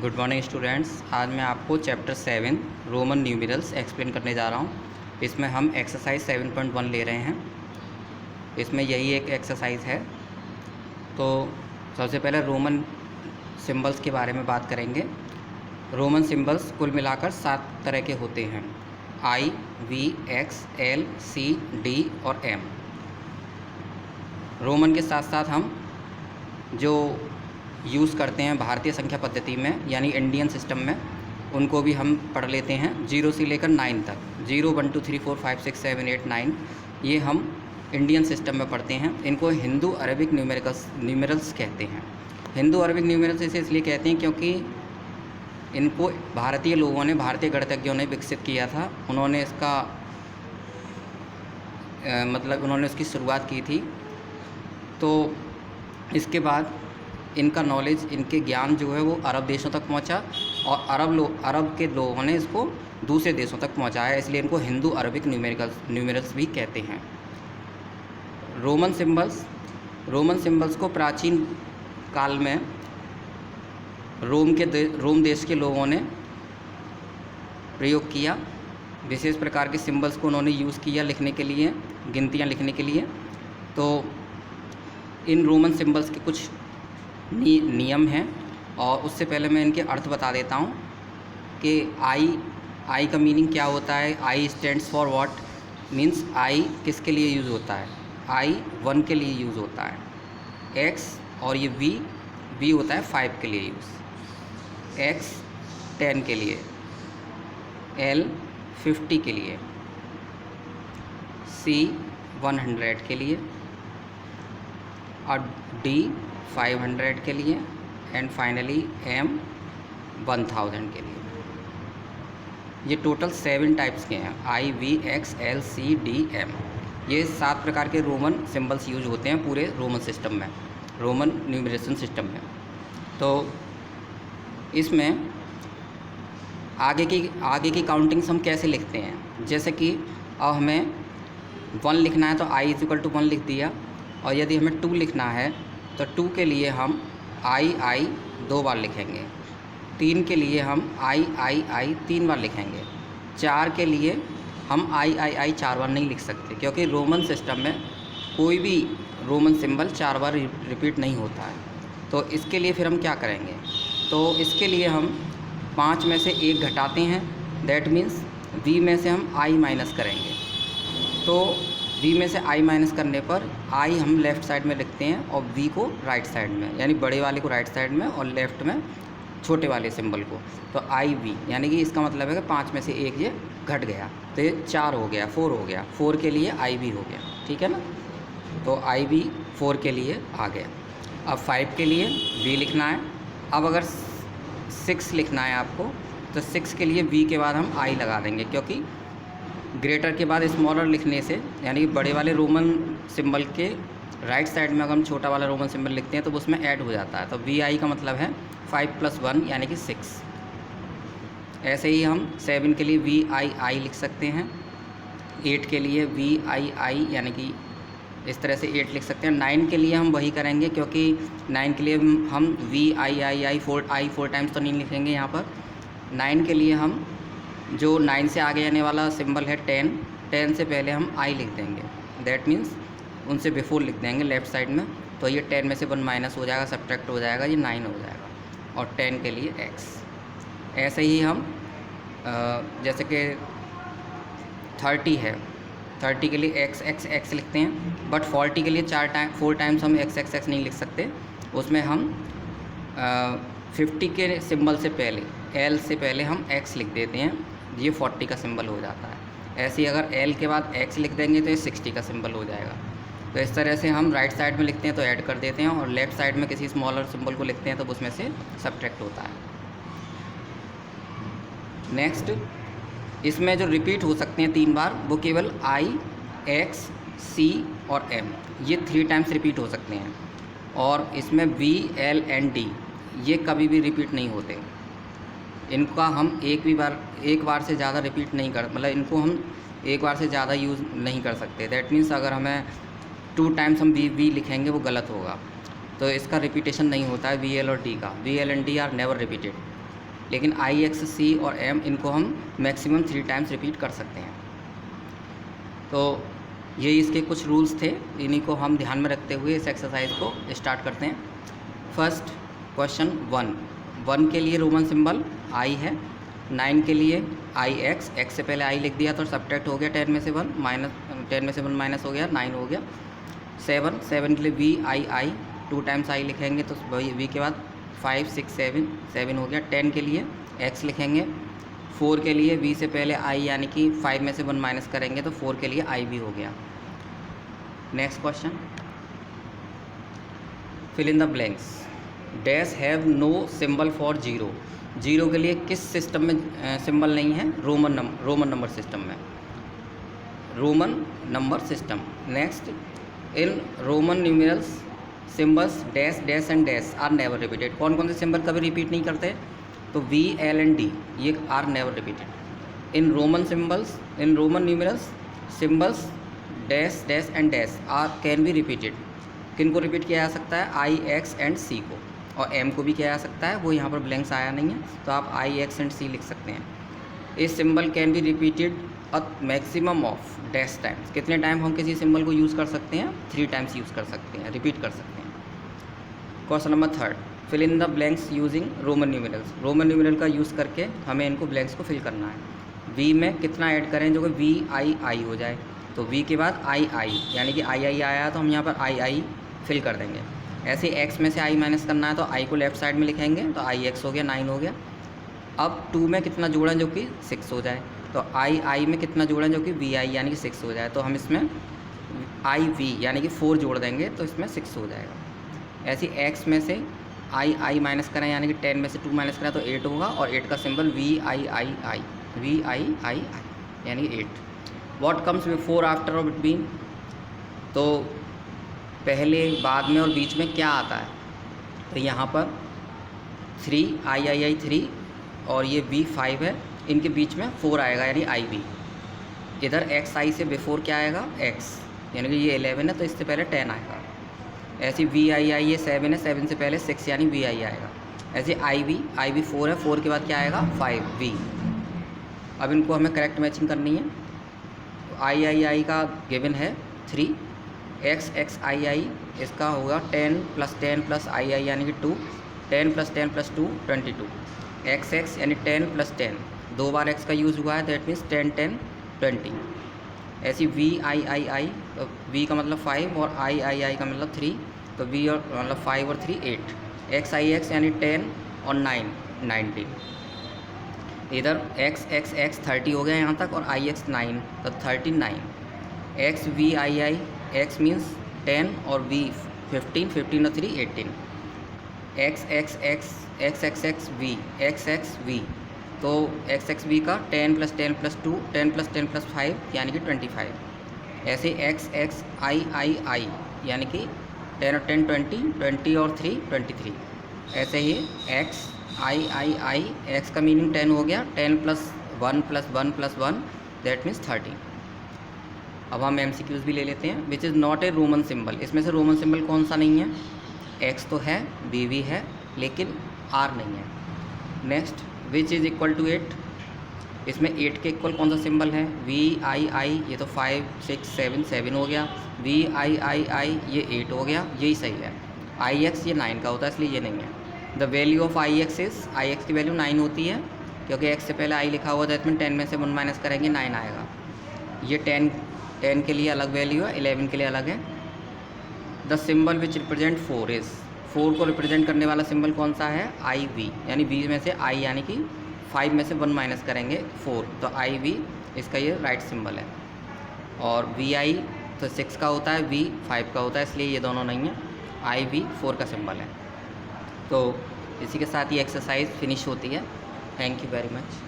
Good morning students. आज मैं आपको चैप्टर 7 रोमन न्यूमेरल्स एक्सप्लेन करने जा रहा हूँ। इसमें हम एक्सरसाइज 7.1 ले रहे हैं। इसमें यही एक एक्सरसाइज है। तो सबसे पहले रोमन सिंबल्स के बारे में बात करेंगे। रोमन सिंबल्स कुल मिलाकर 7 तरह के होते हैं: I, V, X, L, C, D और M। रोमन के साथ साथ हम जो यूज़ करते हैं भारतीय संख्या पद्धति में यानी इंडियन सिस्टम में, उनको भी हम पढ़ लेते हैं 0 से लेकर 9 तक। 0, 1, 2, 3, 4, 5, 6, 7, 8, 9 ये हम इंडियन सिस्टम में पढ़ते हैं। इनको हिंदू अरबिक न्यूमेरल्स कहते हैं। हिंदू अरबिक न्यूमेरल्स इसे इसलिए कहते हैं क्योंकि इनको भारतीय लोगों ने, भारतीय गणितज्ञों ने विकसित किया था। उन्होंने इसका उन्होंने इसकी शुरुआत की थी। तो इसके बाद इनका नॉलेज, इनके ज्ञान जो है वो अरब देशों तक पहुंचा और अरब के लोगों ने इसको दूसरे देशों तक पहुंचाया, इसलिए इनको हिंदू अरबिक न्यूमेरल्स भी कहते हैं। रोमन सिंबल्स को प्राचीन काल में रोम देश के लोगों ने प्रयोग किया। विशेष प्रकार के सिंबल्स को उन्होंने यूज़ किया लिखने के लिए, गिनतियाँ लिखने के लिए। तो इन रोमन सिंबल्स के कुछ नियम हैं और उससे पहले मैं इनके अर्थ बता देता हूँ कि आई का मीनिंग क्या होता है। आई stands for what, means I किसके लिए यूज़ होता है। आई 1 के लिए यूज़ होता है। एक्स और ये वी होता है 5 के लिए यूज़। एक्स 10 के लिए, एल 50 के लिए, सी 100 के लिए और डी 500 के लिए एंड फाइनली एम 1000 के लिए। ये टोटल 7 टाइप्स के हैं। I, V, X, L, C, D, M. ये 7 प्रकार के रोमन सिंबल्स यूज होते हैं पूरे रोमन सिस्टम में, रोमन न्यूमरेशन सिस्टम में। तो इसमें आगे की काउंटिंग्स हम कैसे लिखते हैं। जैसे कि अब हमें 1 लिखना है तो i = 1 लिख दिया, और यदि हमें 2 लिखना है तो 2 के लिए हम आई 2 बार लिखेंगे। 3 के लिए हम आई 3 बार लिखेंगे। 4 के लिए हम आई 4 बार नहीं लिख सकते, क्योंकि रोमन सिस्टम में कोई भी रोमन सिंबल 4 बार रिपीट नहीं होता है। तो इसके लिए फिर हम क्या करेंगे, तो इसके लिए हम 5 में से 1 घटाते हैं। दैट मीन्स v में से हम i माइनस करेंगे। तो v में से i माइनस करने पर i हम लेफ़्ट साइड में लिखते हैं और v को राइट साइड में, यानी बड़े वाले को राइट साइड में और लेफ़्ट में छोटे वाले सिंबल को। तो IV यानी कि इसका मतलब है कि 5 में से 1 ये घट गया, तो ये 4 हो गया, 4 हो गया। 4 के लिए IV हो गया, ठीक है ना। तो IV 4 के लिए आ गया। अब 5 के लिए v लिखना है। अब अगर 6 लिखना है आपको, तो 6 के लिए v के बाद हम i लगा देंगे, क्योंकि ग्रेटर के बाद स्मॉलर लिखने से, यानी कि बड़े वाले रोमन सिंबल के राइट साइड में अगर हम छोटा वाला रोमन सिंबल लिखते हैं तो उसमें ऐड हो जाता है। तो vi का मतलब है 5 + 1 यानी कि 6। ऐसे ही हम 7 के लिए vi लिख सकते हैं। 8 के लिए vi यानी कि इस तरह से 8 लिख सकते हैं। 9 के लिए हम वही करेंगे, क्योंकि 9 के लिए हम vi 4 टाइम्स तो नहीं लिखेंगे यहाँ पर। 9 के लिए हम जो 9 से आगे आने वाला सिंबल है 10 से पहले हम i लिख देंगे। दैट मीन्स उनसे बिफोर लिख देंगे लेफ़्ट साइड में। तो ये 10 में से 1 माइनस हो जाएगा, सब्ट्रैक्ट हो जाएगा, ये 9 हो जाएगा। और 10 के लिए x। ऐसे ही हम जैसे कि 30 है, 30 के लिए x लिखते हैं। बट 40 के लिए 4 टाइम्स हम x नहीं लिख सकते। उसमें हम 50 के सिंबल से पहले, l से पहले हम x लिख देते हैं, ये 40 का सिंबल हो जाता है। ऐसे ही अगर l के बाद x लिख देंगे तो ये 60 का सिंबल हो जाएगा। तो इस तरह से हम राइट साइड में लिखते हैं तो ऐड कर देते हैं, और लेफ़्ट साइड में किसी स्मॉलर सिंबल को लिखते हैं तो उसमें से सब्ट्रैक्ट होता है। नेक्स्ट, इसमें जो रिपीट हो सकते हैं 3 बार, वो केवल I, X, C और M, ये 3 टाइम्स रिपीट हो सकते हैं। और इसमें V, L and D ये कभी भी रिपीट नहीं होते। इनका हम एक बार से ज़्यादा रिपीट नहीं कर, मतलब इनको हम एक बार से ज़्यादा यूज़ नहीं कर सकते। दैट मीन्स अगर हमें 2 टाइम्स हम वी लिखेंगे वो गलत होगा। तो इसका रिपीटेशन नहीं होता है वी एल और डी का। We L and D R never repeated. लेकिन आई, एक्स, सी और एम इनको हम मैक्सिमम 3 टाइम्स रिपीट कर सकते हैं। तो ये इसके कुछ रूल्स थे, इन्हीं को हम ध्यान में रखते हुए इस एक्सरसाइज को स्टार्ट करते हैं। फर्स्ट क्वेश्चन 1 के लिए रोमन सिंबल आई है। 9 के लिए आई एक्स, एक्स से पहले आई लिख दिया तो सब्ट्रैक्ट हो गया 10 में से 1 माइनस हो गया 9 हो गया। 7 के लिए we I I, 2 times I लिखेंगे तो वही वी के बाद 5 6 7 हो गया। 10 के लिए एक्स लिखेंगे। 4 के लिए वी से पहले आई यानी कि 5 में से 1 माइनस करेंगे तो 4 के लिए आई भी हो गया। Next question, fill in the blanks. Dash have no symbol for zero. Zero के लिए किस सिस्टम में सिंबल नहीं है? रोमन नंबर सिस्टम में, Roman number system. Next, in Roman numerals symbols dash dash and dash are never repeated. कौन कौन से सिंबल कभी रिपीट नहीं करते? तो वी, एल एंड डी, ये are never repeated. In Roman numerals symbols dash dash and dash are can be repeated. किन को रिपीट किया जा सकता है? आई, एक्स एंड सी को, और एम को भी किया जा सकता है, वो यहाँ पर ब्लैंक्स आया नहीं है तो आप आई, एक्स एंड सी लिख सकते हैं। इस symbol can be repeated a maximum of dash times. कितने टाइम हम किसी सिंबल को यूज़ कर सकते हैं? 3 टाइम्स यूज़ कर सकते हैं, रिपीट कर सकते हैं। Question number 3, fill in the blanks using Roman numerals. Roman numeral का यूज़ करके हमें इनको ब्लैंक्स को फिल करना है। वी में कितना ऐड करें जो कि वी आई आई हो जाए? तो वी के बाद आई आई यानी कि आई आई आया तो हम यहाँ पर आई आई फिल कर देंगे। ऐसे एक्स में से आई माइनस करना है तो आई को लेफ्ट साइड में लिखेंगे तो आई एक्स हो गया, 9 हो गया। अब 2 में कितना जोड़ें जो कि 6 हो जाए, तो आई आई में कितना जोड़ें जो कि वी आई यानी कि 6 हो जाए, तो हम इसमें आई वी यानी कि 4 जोड़ देंगे तो इसमें 6 हो जाएगा। ऐसे एक्स में से आई आई माइनस करें यानी कि 10 में से 2 माइनस करें तो 8 होगा, और 8 का symbol V I I I, V I I I यानी 8। व्हाट कम्स बिफोर, आफ्टर और बिटवीन? तो पहले, बाद में और बीच में क्या आता है? तो यहाँ पर 3 आई आई आई 3 और ये वी 5 है, इनके बीच में 4 आएगा यानी आई वी। इधर एक्स आई से बिफोर क्या आएगा? एक्स, यानी कि ये 11 है तो इससे पहले 10 आएगा। ऐसी वी आई आई ये 7 है, 7 से पहले 6 यानी वी आई आएगा। ऐसे आई वी 4 है, 4 के बाद क्या आएगा? 5 वी। अब इनको हमें करेक्ट मैचिंग करनी है। आई आई आई का गिवन है 3, एक्स एक्स आई आई इसका होगा 10 + आई आई यानी कि 2, 10 + 10 + 2 22, एक्स एक्स यानी 10 + 10, 2 बार एक्स का यूज़ हुआ है, दैट मीन्स 10 10 20। ऐसी वी आई आई आई, तो वी का मतलब 5 और आई आई आई का मतलब 3, तो वी और मतलब 5 और 3 8, एक्स आई एक्स यानी 10 और 9 19। इधर एक्स एक्स एक्स 30 हो गया यहाँ तक और आई एक्स 9, तो 39। X V I I, X means 10 और वी 15, 15 और 3 18। X X X X X X V, X X V, तो एक्स एक्स वी का 10 + 10 + 2, 10 + 10 + 5 यानी कि 25। ऐसे x x I I I यानी कि 10 और 10 20, 20 और 3 23। ऐसे ही x I I I, x का मीनिंग 10 हो गया, 10 + 1 + 1 + 1 दैट मीन्स 30। अब हम MCQs भी ले लेते हैं। Which is not a Roman symbol. इसमें से रोमन सिंबल कौन सा नहीं है? एक्स तो है, बी भी है, लेकिन आर नहीं है। Next, which is equal to 8। इसमें 8 के इक्वल कौन सा सिंबल है? वी आई आई, ये तो 5 6 7 7 हो गया। वी आई आई आई ये 8 हो गया, यही सही है। आई एक्स ये 9 का होता है इसलिए ये नहीं है। The value of I x is, I x की वैल्यू 9 होती है क्योंकि एक्स से पहले आई लिखा हुआ था, इसमें 10 में से 1 माइनस करेंगे 9 आएगा। ये 10 के लिए अलग वैल्यू है, 11 के लिए अलग है। The symbol which represent 4 is, 4 को रिप्रेजेंट करने वाला सिंबल कौन सा है? आई वी, यानी वी में से आई यानी कि 5 में से 1 माइनस करेंगे 4, तो आई वी इसका ये राइट सिंबल है। और वी आई तो 6 का होता है, वी 5 का होता है, इसलिए ये दोनों नहीं है। आई वी 4 का सिंबल है। तो इसी के साथ ये एक्सरसाइज फिनिश होती है। Thank you very much.